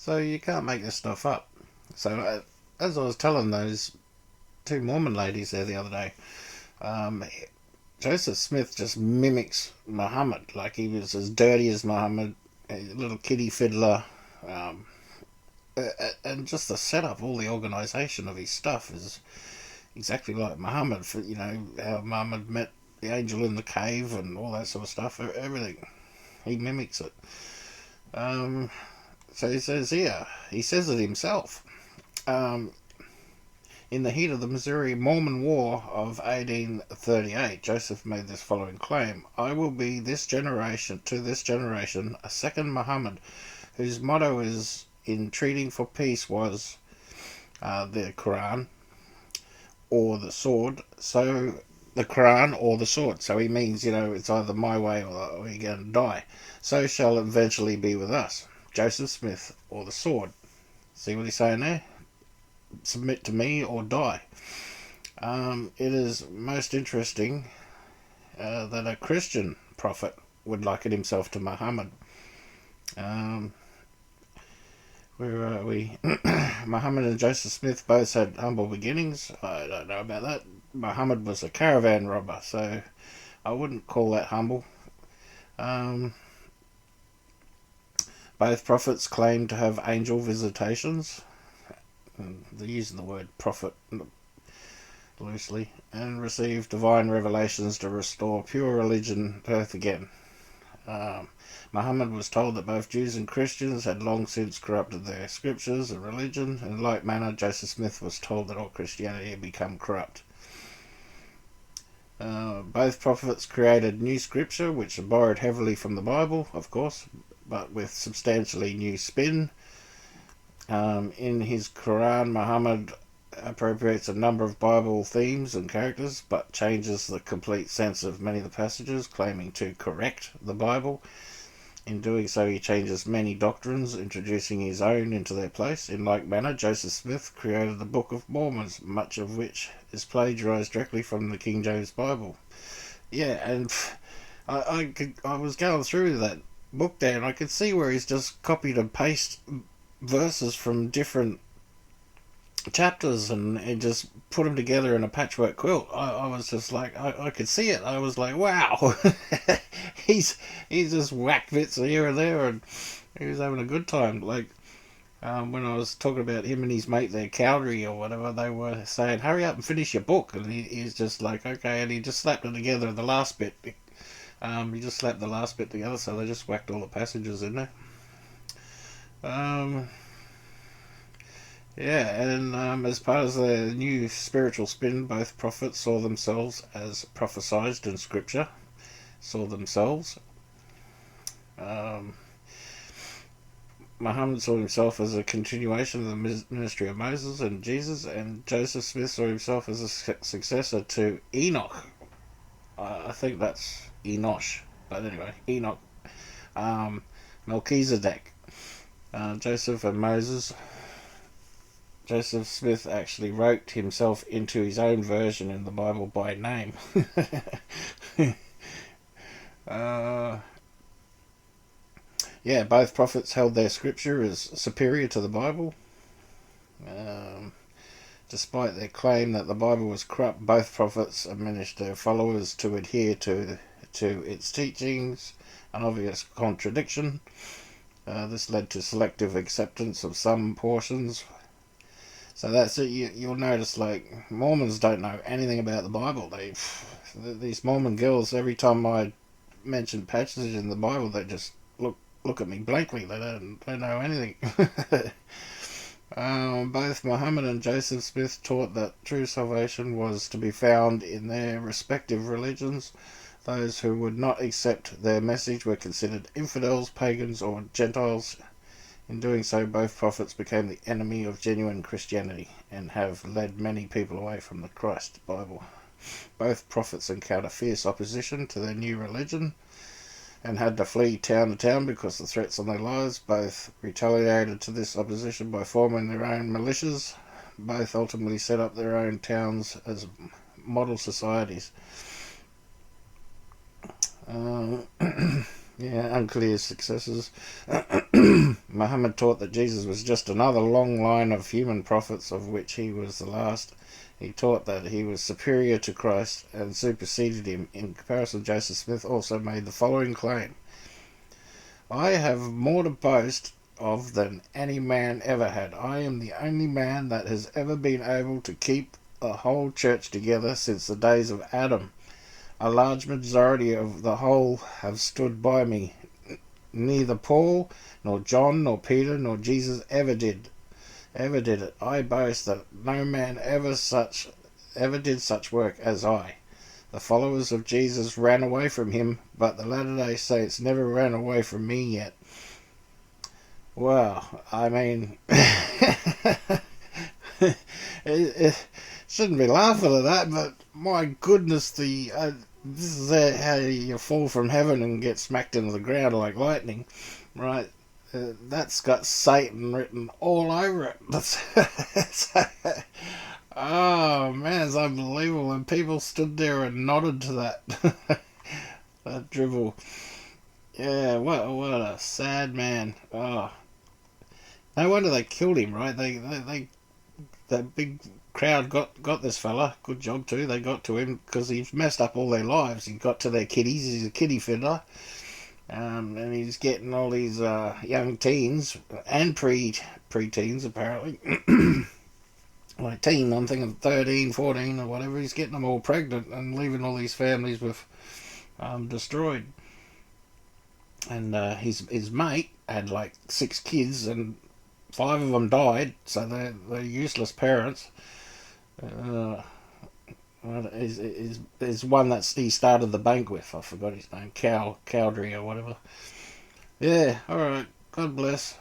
So you can't make this stuff up. So as I was telling those two Mormon ladies there the other day, um, Joseph Smith just mimics Muhammad. Like he was as dirty as Muhammad, a little kiddie fiddler, um, and just the setup, all the organisation of his stuff is exactly like Muhammad. For how Muhammad met the angel in the cave and all that sort of stuff. Everything he mimics it. Um, so he says here, he says it himself. Um, In the heat of the Missouri Mormon War of 1838, Joseph made this following claim: I will be this generation a second Muhammad, whose motto is entreating for peace was the Quran or the sword. So the Quran or the sword. So he means, it's either my way or you're going to die. So shall it eventually be with us. Joseph Smith or the sword. See what he's saying there? Submit to me or die. It is most interesting that a Christian prophet would liken himself to Muhammad. Where are we? Muhammad and Joseph Smith both had humble beginnings. I don't know about that. Muhammad was a caravan robber, so I wouldn't call that humble. Um, Both prophets claimed to have angel visitations. They're using the word prophet loosely, and received divine revelations to restore pure religion to earth again. Muhammad was told that both Jews and Christians had long since corrupted their scriptures and religion. In like manner, Joseph Smith was told that all Christianity had become corrupt. Both prophets created new scripture, which borrowed heavily from the Bible, of course, but with substantially new spin. In his Quran, Muhammad appropriates a number of Bible themes and characters, but changes the complete sense of many of the passages, claiming to correct the Bible. In doing so, he changes many doctrines, introducing his own into their place. In like manner, Joseph Smith created the Book of Mormon, much of which is plagiarized directly from the King James Bible. Yeah, and I was going through that book there, and I could see where he's just copied and pasted verses from different chapters and just put them together in a patchwork quilt. I was just like, I could see it. I was like, wow, he's just whacked bits here and there, and he was having a good time. Like when I was talking about him and his mate there, Cowdery or whatever, they were saying, hurry up and finish your book, and he's just like, okay, and he just slapped it together. The last bit, he just slapped the last bit together, so they just whacked all the passages in there. Yeah, and as part of the new spiritual spin, both prophets saw themselves as prophesied in Scripture. Saw themselves. Um, Muhammad saw himself as a continuation of the ministry of Moses and Jesus, and Joseph Smith saw himself as a successor to Enoch. I think that's Enosh, but anyway, Enoch. Melchizedek. Joseph and Moses. Joseph Smith actually wrote himself into his own version in the Bible by name. uh, yeah, both prophets held their scripture as superior to the Bible. Um, Despite their claim that the Bible was corrupt, both prophets admonished their followers to adhere to its teachings, an obvious contradiction. This led to selective acceptance of some portions. So that's it. You'll notice, like, Mormons don't know anything about the Bible. These Mormon girls, every time I mention passages in the Bible, they just look at me blankly. They don't know anything. Both Muhammad and Joseph Smith taught that true salvation was to be found in their respective religions. Those who would not accept their message were considered infidels, pagans, or Gentiles. In doing so, both prophets became the enemy of genuine Christianity and have led many people away from the Christ Bible. Both prophets encountered fierce opposition to their new religion and had to flee town to town because of the threats on their lives. Both retaliated to this opposition by forming their own militias. Both ultimately set up their own towns as model societies. Yeah, unclear successors. Muhammad taught that Jesus was just another long line of human prophets, of which he was the last. He taught that he was superior to Christ and superseded him. In comparison, Joseph Smith also made the following claim: I have more to boast of than any man ever had. I am the only man that has ever been able to keep a whole church together since the days of Adam. A large majority of the whole have stood by me. Neither Paul, nor John, nor Peter, nor Jesus ever did it. I boast that no man ever did such work as I. The followers of Jesus ran away from him, but the Latter-day Saints never ran away from me yet. Well, I mean, it shouldn't be laughing at that, but my goodness, this is how you fall from heaven and get smacked into the ground like lightning, right? That's got Satan written all over it. Oh man, it's unbelievable. And people stood there and nodded to that. That drivel. Yeah, what a sad man. Oh, no wonder they killed him, right? That big crowd got this fella. Good job too. They got to him because he's messed up all their lives. He got to their kiddies. He's a kiddie fiddler. And he's getting all these young teens and pre-teens apparently. Like teen, I'm thinking 13, 14 or whatever. He's getting them all pregnant and leaving all these families with destroyed. And his mate had like 6 kids and 5 of them died, so they're useless parents. Is one that he started the bank with. I forgot his name, Cowdrey or whatever. Yeah, alright. God bless.